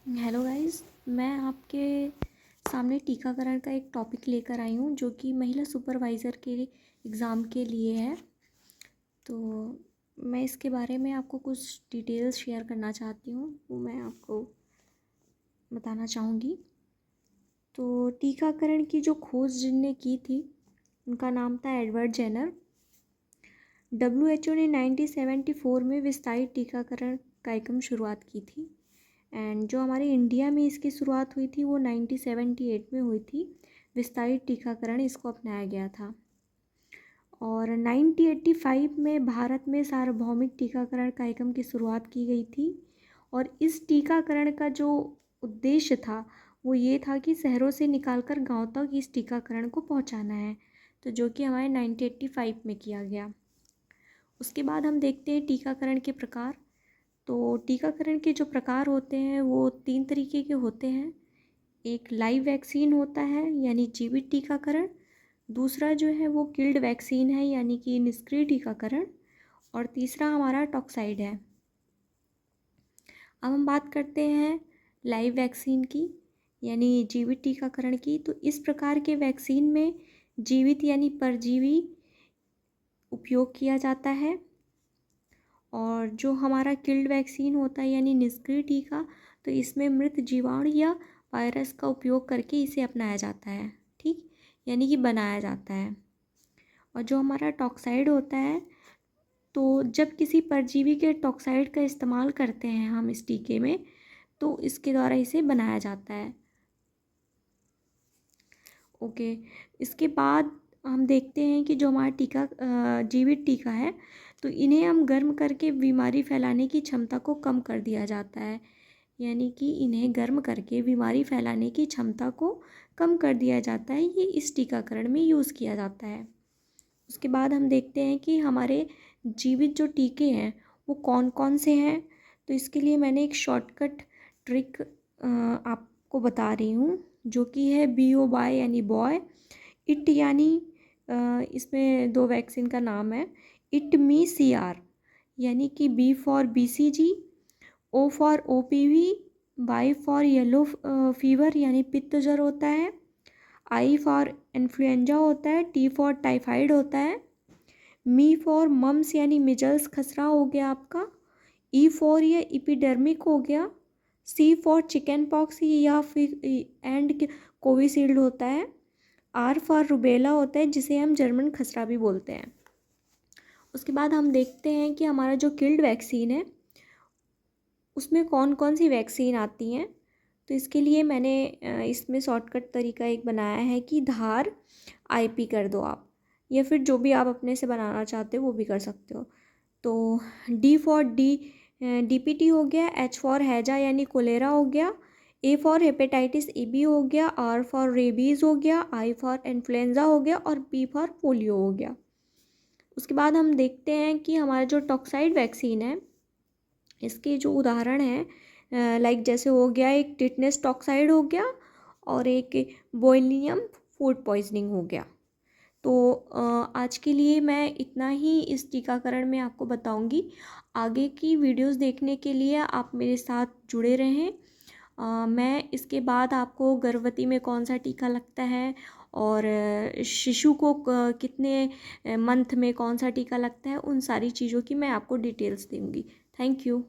Hello guys, मैं आपके सामने टीकाकरण का एक टॉपिक लेकर आई हूँ जो कि महिला सुपरवाइज़र के एग्ज़ाम के लिए है। तो मैं इसके बारे में आपको कुछ डिटेल्स शेयर करना चाहती हूँ, वो मैं आपको बताना चाहूँगी। तो टीकाकरण की जो खोज जिनने की थी उनका नाम था एडवर्ड जेनर। WHO ने 1974 में विस्तारित टीकाकरण कार्यक्रम शुरुआत की थी एंड जो हमारे इंडिया में इसकी शुरुआत हुई थी वो 1978 में हुई थी। विस्तारित टीकाकरण इसको अपनाया गया था और 1985 में भारत में सार्वभौमिक टीकाकरण कार्यक्रम की शुरुआत की गई थी। और इस टीकाकरण का जो उद्देश्य था वो ये था कि शहरों से निकालकर गांव तक इस टीकाकरण को पहुंचाना है, तो जो कि हमारे 1985 में किया गया। उसके बाद हम देखते हैं टीकाकरण के प्रकार। तो टीकाकरण के जो प्रकार होते हैं वो 3 तरीके के होते हैं। एक लाइव वैक्सीन होता है यानी जीवित टीकाकरण, दूसरा जो है वो किल्ड वैक्सीन है यानी कि निष्क्रिय टीकाकरण, और तीसरा हमारा टॉक्साइड है। अब हम बात करते हैं लाइव वैक्सीन की यानी जीवित टीकाकरण की। तो इस प्रकार के वैक्सीन में जीवित यानी परजीवी उपयोग किया जाता है, और जो हमारा किल्ड वैक्सीन होता है यानी निष्क्रिय टीका, तो इसमें मृत जीवाणु या वायरस का उपयोग करके इसे अपनाया जाता है, ठीक, यानी कि बनाया जाता है। और जो हमारा टॉक्साइड होता है, तो जब किसी परजीवी के टॉक्साइड का इस्तेमाल करते हैं हम इस टीके में, तो इसके द्वारा इसे बनाया जाता है। ओके, इसके बाद हम देखते हैं कि जो हमारा टीका जीवित टीका है, तो इन्हें हम गर्म करके बीमारी फैलाने की क्षमता को कम कर दिया जाता है, यानी कि इन्हें गर्म करके बीमारी फैलाने की क्षमता को कम कर दिया जाता है। ये इस टीकाकरण में यूज़ किया जाता है। उसके बाद हम देखते हैं कि हमारे जीवित जो टीके हैं वो कौन कौन से हैं। तो इसके लिए मैंने एक शॉर्टकट ट्रिक आपको बता रही हूँ जो कि है BOY यानी बॉय, इट यानी इसमें 2 वैक्सीन का नाम है, इट मी CR यानी कि B for BCG, O for OPV, Y for yellow fever यानी पित्त ज्वर होता है, I फॉर इन्फ्लुएंजा होता है, T फॉर टाइफाइड होता है, मी फॉर मम्स यानी मिजल्स खसरा हो गया आपका, E फॉर ये एपिडर्मिक हो गया, C फॉर चिकन पॉक्स या फिर एंड कोविशील्ड होता है, R फॉर रुबेला होता है जिसे हम जर्मन खसरा भी बोलते हैं। उसके बाद हम देखते हैं कि हमारा जो किल्ड वैक्सीन है उसमें कौन कौन सी वैक्सीन आती हैं। तो इसके लिए मैंने इसमें शॉर्टकट तरीका एक बनाया है कि धार IP कर दो आप, या फिर जो भी आप अपने से बनाना चाहते हो वो भी कर सकते हो। तो D फॉर DPT हो गया, H फॉर हैजा यानी कोलेरा हो गया, A फॉर हेपेटाइटिस AB हो गया, R फॉर रेबीज़ हो गया, I फॉर इन्फ्लुएंजा हो गया और P फॉर पोलियो हो गया। उसके बाद हम देखते हैं कि हमारा जो टॉक्साइड वैक्सीन है इसके जो उदाहरण हैं लाइक जैसे हो गया एक टिटनेस टॉक्साइड हो गया और एक बोइलियम फूड पॉइजनिंग हो गया। तो आज के लिए मैं इतना ही इस टीकाकरण में आपको बताऊंगी। आगे की वीडियोस देखने के लिए आप मेरे साथ जुड़े रहें। मैं इसके बाद आपको गर्भवती में कौन सा टीका लगता है और शिशु को कितने मंथ में कौन सा टीका लगता है, उन सारी चीज़ों की मैं आपको डिटेल्स दूंगी। Thank you.